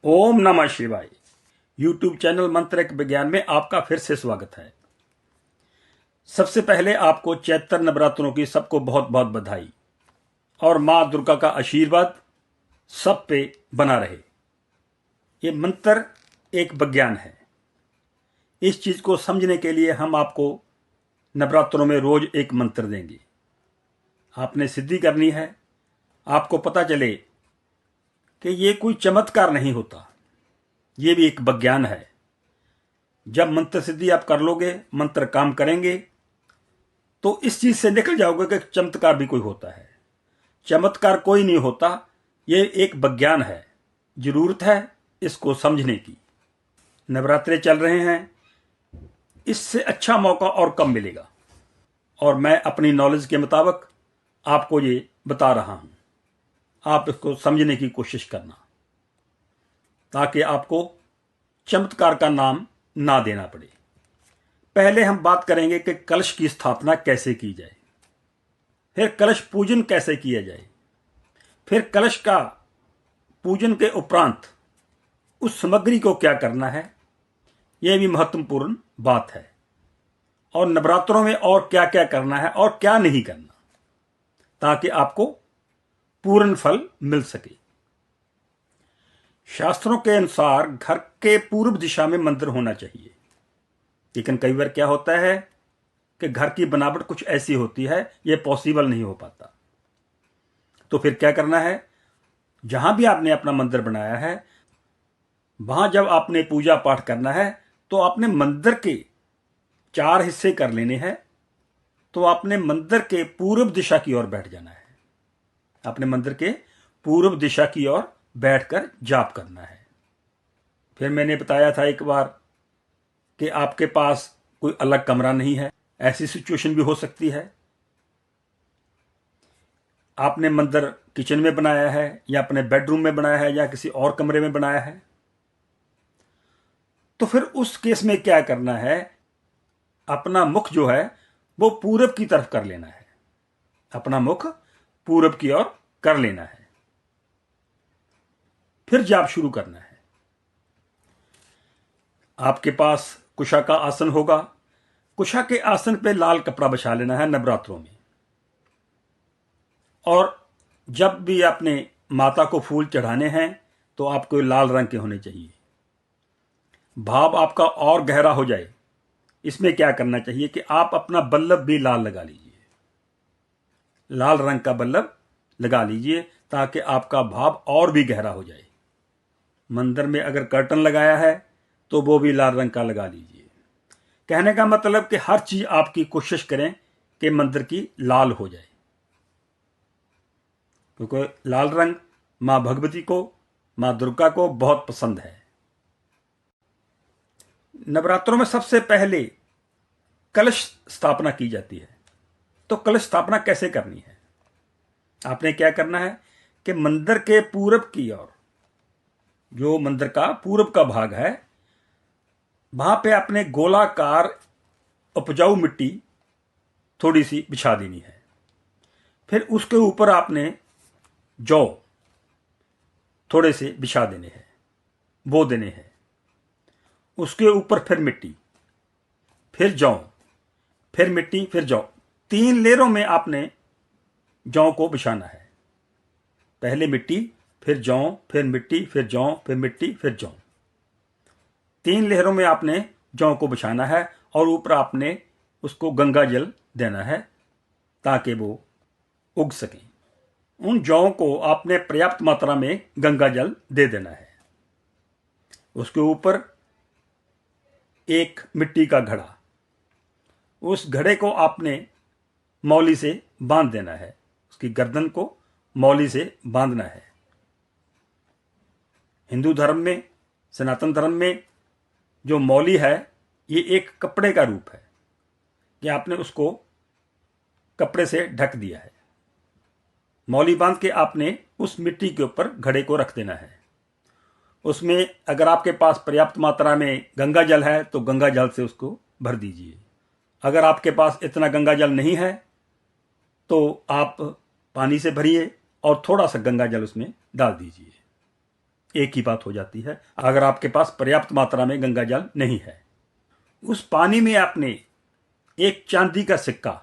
ओम नमः शिवाय। YouTube channel मंत्रिक विज्ञान में आपका फिर से स्वागत है। सबसे पहले आपको चैत्र नवरात्रों की सबको बहुत बहुत बधाई और मां दुर्गा का आशीर्वाद सब पे बना रहे। ये मंत्र एक विज्ञान है। इस चीज को समझने के लिए हम आपको नवरात्रों में रोज एक मंत्र देंगे। आपने सिद्धि करनी है। आपको पता चले कि ये कोई चमत्कार नहीं होता, ये भी एक विज्ञान है। जब मंत्र सिद्धि आप कर लोगे, मंत्र काम करेंगे, तो इस चीज से निकल जाओगे कि चमत्कार भी कोई होता है। चमत्कार कोई नहीं होता, ये एक विज्ञान है। जरूरत है इसको समझने की। नवरात्रे चल रहे हैं, इससे अच्छा मौका और कम मिलेगा। और मैं अपनी नॉलेज के मुताबिक आपको ये बता रहा हूं। आप इसको समझने की कोशिश करना, ताकि आपको चमत्कार का नाम ना देना पड़े। पहले हम बात करेंगे कि कलश की स्थापना कैसे की जाए, फिर कलश पूजन कैसे किया जाए, फिर कलश का पूजन के उपरांत उस सामग्री को क्या करना है। यह भी महत्वपूर्ण बात है। और नवरात्रों में और क्या क्या करना है और क्या नहीं करना, ताकि आपको पूर्ण फल मिल सके। शास्त्रों के अनुसार घर के पूर्व दिशा में मंदिर होना चाहिए, लेकिन कई बार क्या होता है कि घर की बनावट कुछ ऐसी होती है, यह पॉसिबल नहीं हो पाता। तो फिर क्या करना है, जहां भी आपने अपना मंदिर बनाया है, वहां जब आपने पूजा पाठ करना है, तो आपने मंदिर के 4 हिस्से कर लेने हैं। तो आपने मंदिर के पूर्व दिशा की ओर बैठ जाना है। अपने मंदिर के पूर्व दिशा की ओर बैठकर जाप करना है। फिर मैंने बताया था एक बार कि आपके पास कोई अलग कमरा नहीं है। ऐसी सिचुएशन भी हो सकती है। आपने मंदिर किचन में बनाया है, या अपने बेडरूम में बनाया है, या किसी और कमरे में बनाया है। तो फिर उस केस में क्या करना है, अपना मुख जो है वो पूरब की तरफ कर लेना है। अपना मुख पूरब की ओर कर लेना है। फिर जाप शुरू करना है। आपके पास कुशा का आसन होगा। कुशा के आसन पे लाल कपड़ा बिछा लेना है नवरात्रों में। और जब भी आपने माता को फूल चढ़ाने हैं, तो आपको लाल रंग के होने चाहिए। भाव आपका और गहरा हो जाए, इसमें क्या करना चाहिए कि आप अपना बल्लभ भी लाल लगा लीजिए। लाल रंग का बल्लभ लगा लीजिए, ताकि आपका भाव और भी गहरा हो जाए। मंदिर में अगर कर्टन लगाया है, तो वो भी लाल रंग का लगा लीजिए। कहने का मतलब कि हर चीज आपकी कोशिश करें कि मंदिर की लाल हो जाए, क्योंकि लाल रंग मां भगवती को, मां दुर्गा को बहुत पसंद है। नवरात्रों में सबसे पहले कलश स्थापना की जाती है। तो कलश स्थापना कैसे करनी है, आपने क्या करना है कि मंदिर के पूरब की ओर, जो मंदिर का पूरब का भाग है, वहां पे आपने गोलाकार उपजाऊ मिट्टी थोड़ी सी बिछा देनी है। फिर उसके ऊपर आपने जौ थोड़े से बिछा देने हैं, बो देने हैं। उसके ऊपर फिर मिट्टी, फिर जौ, फिर मिट्टी, फिर जौ। 3 लेयरों में आपने जौ को बिछाना है। पहले मिट्टी, फिर जौ, फिर मिट्टी, फिर जौ, फिर मिट्टी, फिर जौ। 3 लेयरों में आपने जौ को बिछाना है। और ऊपर आपने उसको गंगा जल देना है, ताकि वो उग सके। उन जौ को आपने पर्याप्त मात्रा में गंगा जल दे देना है। उसके ऊपर एक मिट्टी का घड़ा, उस घड़े को आपने मौली से बांध देना है। उसकी गर्दन को मौली से बांधना है। हिंदू धर्म में, सनातन धर्म में जो मौली है, ये एक कपड़े का रूप है कि आपने उसको कपड़े से ढक दिया है। मौली बांध के आपने उस मिट्टी के ऊपर घड़े को रख देना है। उसमें अगर आपके पास पर्याप्त मात्रा में गंगा जल है, तो गंगा जल से उसको भर दीजिए। अगर आपके पास इतना गंगा जल नहीं है, तो आप पानी से भरिए और थोड़ा सा गंगा जल उसमें डाल दीजिए। एक ही बात हो जाती है अगर आपके पास पर्याप्त मात्रा में गंगा जल नहीं है। उस पानी में आपने एक चांदी का सिक्का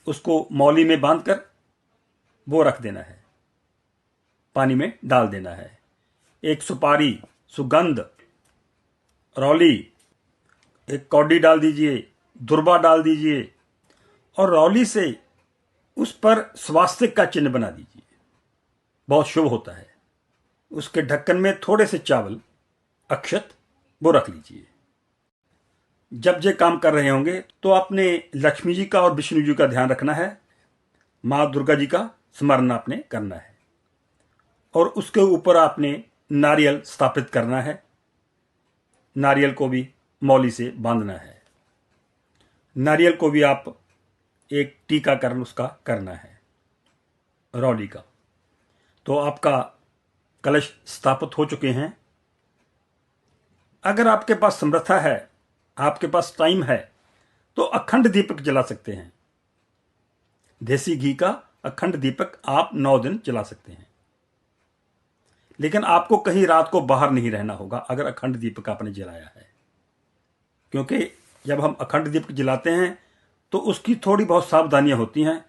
उसको मौली में बांधकर वो रख देना है, पानी में डाल देना है। एक सुपारी, सुगंध, रौली, एक कौडी डाल दीजिए, दुर्बा डाल दीजिए और रौली से उस पर स्वास्तिक का चिन्ह बना दीजिए, बहुत शुभ होता है। उसके ढक्कन में थोड़े से चावल, अक्षत वो रख लीजिए। जब ये काम कर रहे होंगे तो आपने लक्ष्मी जी का और विष्णु जी का ध्यान रखना है, माँ दुर्गा जी का स्मरण आपने करना है और उसके ऊपर आपने नारियल स्थापित करना है। नारियल को भी मौली से बांधना है। नारियल को भी आप एक टीकाकरण उसका करना है रौली का। तो आपका कलश स्थापित हो चुके हैं। अगर आपके पास समर्था है, आपके पास टाइम है, तो अखंड दीपक जला सकते हैं। देसी घी का अखंड दीपक आप 9 दिन जला सकते हैं। लेकिन आपको कहीं रात को बाहर नहीं रहना होगा अगर अखंड दीपक आपने जलाया है, क्योंकि जब हम अखंड दीपक जलाते हैं तो उसकी थोड़ी बहुत सावधानियां होती हैं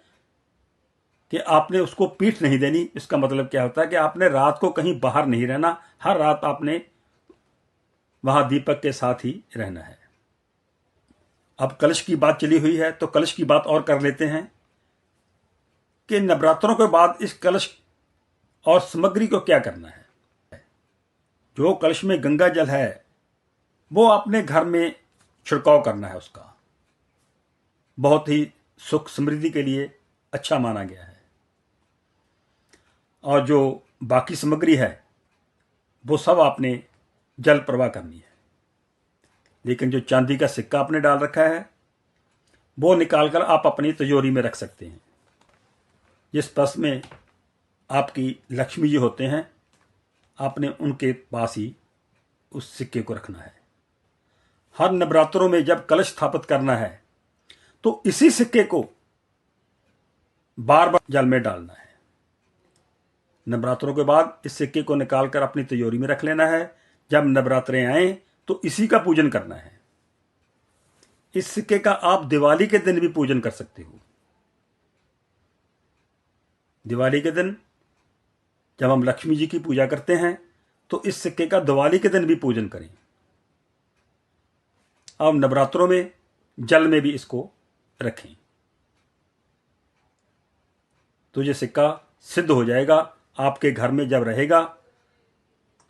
कि आपने उसको पीठ नहीं देनी। इसका मतलब क्या होता है कि आपने रात को कहीं बाहर नहीं रहना, हर रात आपने वहां दीपक के साथ ही रहना है। अब कलश की बात चली हुई है तो कलश की बात और कर लेते हैं कि नवरात्रों के बाद इस कलश और सामग्री को क्या करना है। जो कलश में गंगा जल है वो अपने घर में छिड़काव करना है। उसका बहुत ही सुख समृद्धि के लिए अच्छा माना गया है। और जो बाकी सामग्री है वो सब आपने जल प्रवाह करनी है। लेकिन जो चांदी का सिक्का आपने डाल रखा है वो निकालकर आप अपनी तिजोरी में रख सकते हैं। जिस पर्स में आपकी लक्ष्मी जी होते हैं आपने उनके पास ही उस सिक्के को रखना है। हर नवरात्रों में जब कलश स्थापित करना है तो इसी सिक्के को बार बार जल में डालना है। नवरात्रों के बाद इस सिक्के को निकालकर अपनी तिजोरी में रख लेना है। जब नवरात्रें आए तो इसी का पूजन करना है। इस सिक्के का आप दिवाली के दिन भी पूजन कर सकते हो। दिवाली के दिन जब हम लक्ष्मी जी की पूजा करते हैं तो इस सिक्के का दिवाली के दिन भी पूजन करें। अब नवरात्रों में जल में भी इसको रखें तो ये सिक्का सिद्ध हो जाएगा। आपके घर में जब रहेगा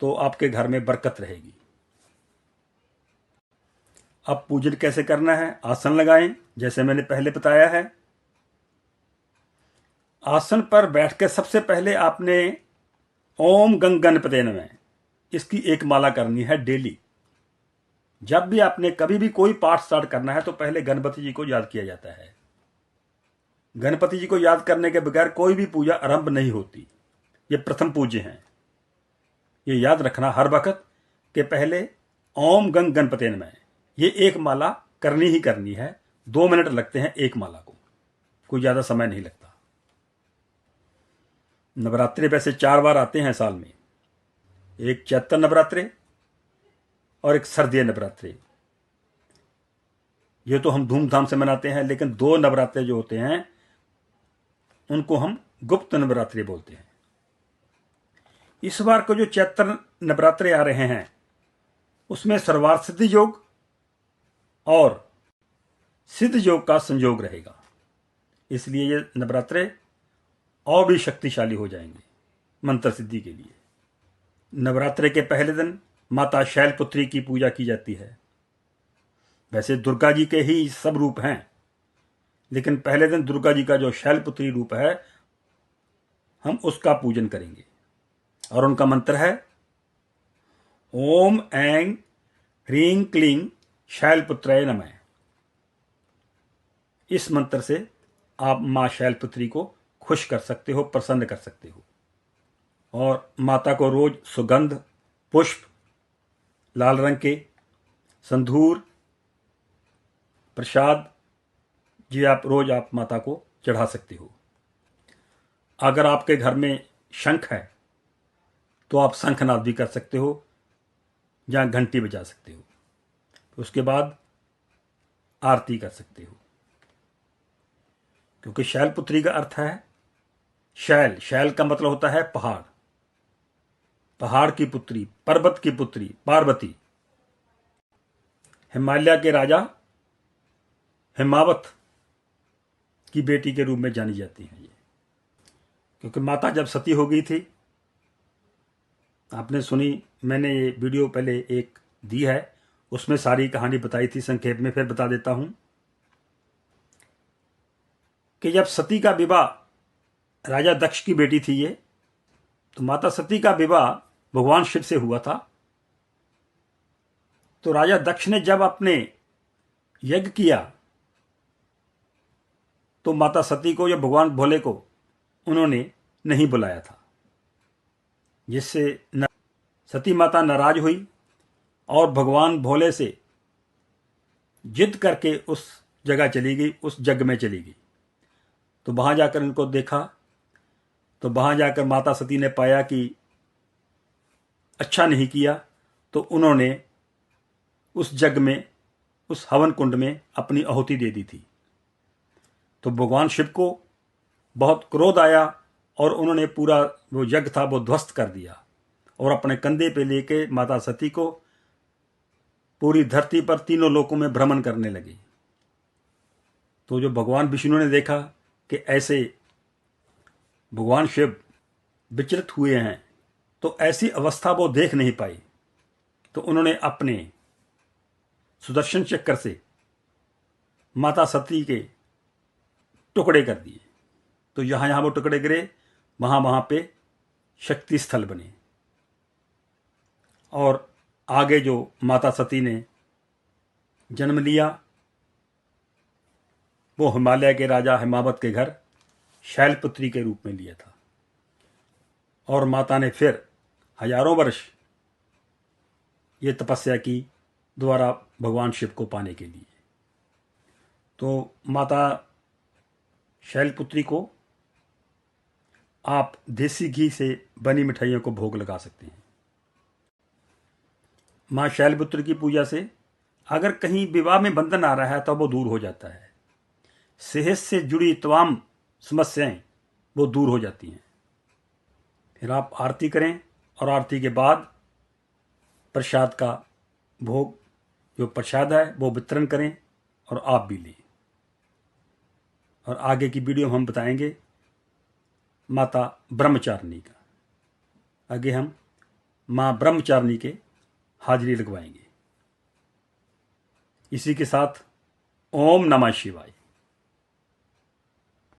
तो आपके घर में बरकत रहेगी। अब पूजन कैसे करना है। आसन लगाएं जैसे मैंने पहले बताया है। आसन पर बैठ के सबसे पहले आपने ओम गंग गणपते नमः इसकी एक माला करनी है डेली। जब भी आपने कभी भी कोई पाठ स्टार्ट करना है तो पहले गणपति जी को याद किया जाता है। गणपति जी को याद करने के बगैर कोई भी पूजा आरंभ नहीं होती। ये प्रथम पूज्य हैं। ये याद रखना हर वक्त कि पहले ओम गंग गणपते नमः ये एक माला करनी ही करनी है। 2 मिनट लगते हैं एक माला को, कोई ज्यादा समय नहीं लगता। नवरात्रे वैसे 4 बार आते हैं साल में, एक चैत्र नवरात्रे और एक सर्दीय नवरात्रे। ये तो हम धूमधाम से मनाते हैं, लेकिन 2 नवरात्रे जो होते हैं उनको हम गुप्त नवरात्रि बोलते हैं। इस बार को जो चैत्र नवरात्रे आ रहे हैं उसमें सर्वार्थ सिद्धि योग और सिद्ध योग का संयोग रहेगा। इसलिए ये नवरात्रे और भी शक्तिशाली हो जाएंगे मंत्र सिद्धि के लिए। नवरात्रे के पहले दिन माता शैलपुत्री की पूजा की जाती है। वैसे दुर्गा जी के ही सब रूप हैं, लेकिन पहले दिन दुर्गा जी का जो शैलपुत्री रूप है हम उसका पूजन करेंगे। और उनका मंत्र है ओम ऐं ह्रीं क्लीं शैलपुत्राय नमः। इस मंत्र से आप मां शैलपुत्री को खुश कर सकते हो, प्रसन्न कर सकते हो। और माता को रोज सुगंध, पुष्प, लाल रंग के संधूर, प्रसाद जी आप रोज आप माता को चढ़ा सकते हो। अगर आपके घर में शंख है तो आप शंखनाद भी कर सकते हो या घंटी बजा सकते हो। उसके बाद आरती कर सकते हो, क्योंकि शैलपुत्री का अर्थ है शैल। शैल का मतलब होता है पहाड़। पहाड़ की पुत्री, पर्वत की पुत्री पार्वती, हिमालय के राजा हिमावत की बेटी के रूप में जानी जाती हैं ये। क्योंकि माता जब सती हो गई थी, आपने सुनी, मैंने ये वीडियो पहले एक दी है, उसमें सारी कहानी बताई थी, संक्षेप में फिर बता देता हूं कि जब सती का विवाह, राजा दक्ष की बेटी थी ये, तो माता सती का विवाह भगवान शिव से हुआ था। तो राजा दक्ष ने जब अपने यज्ञ किया तो माता सती को या भगवान भोले को उन्होंने नहीं बुलाया था, जिससे सती माता नाराज हुई और भगवान भोले से जिद करके उस जगह चली गई, उस यज्ञ में चली गई। तो वहां जाकर इनको देखा, तो वहां जाकर माता सती ने पाया कि अच्छा नहीं किया, तो उन्होंने उस यज्ञ में, उस हवन कुंड में अपनी आहुति दे दी थी। तो भगवान शिव को बहुत क्रोध आया और उन्होंने पूरा वो यज्ञ था वो ध्वस्त कर दिया और अपने कंधे पे लेके माता सती को पूरी धरती पर तीनों लोकों में भ्रमण करने लगी। तो जो भगवान विष्णु ने देखा कि ऐसे भगवान शिव विचलित हुए हैं, तो ऐसी अवस्था वो देख नहीं पाई, तो उन्होंने अपने सुदर्शन चक्र से माता सती के टुकड़े कर दिए। तो यहां यहां वो टुकड़े गिरे, वहां वहां पे शक्ति स्थल बने। और आगे जो माता सती ने जन्म लिया वो हिमालय के राजा हिमावत के घर शैलपुत्री के रूप में लिया था। और माता ने फिर हजारों वर्ष ये तपस्या की द्वारा भगवान शिव को पाने के लिए। तो माता शैलपुत्री को आप देसी घी से बनी मिठाइयों को भोग लगा सकते हैं। माँ शैलपुत्री की पूजा से अगर कहीं विवाह में बंधन आ रहा है तो वो दूर हो जाता है। सेहत से जुड़ी तमाम समस्याएं वो दूर हो जाती हैं। फिर आप आरती करें और आरती के बाद प्रसाद का भोग, जो प्रसाद है वो वितरण करें और आप भी लें। और आगे की वीडियो में हम बताएंगे माता ब्रह्मचारिणी का। आगे हम माँ ब्रह्मचारिणी के हाजिरी लगवाएंगे। इसी के साथ ओम नमः शिवाय।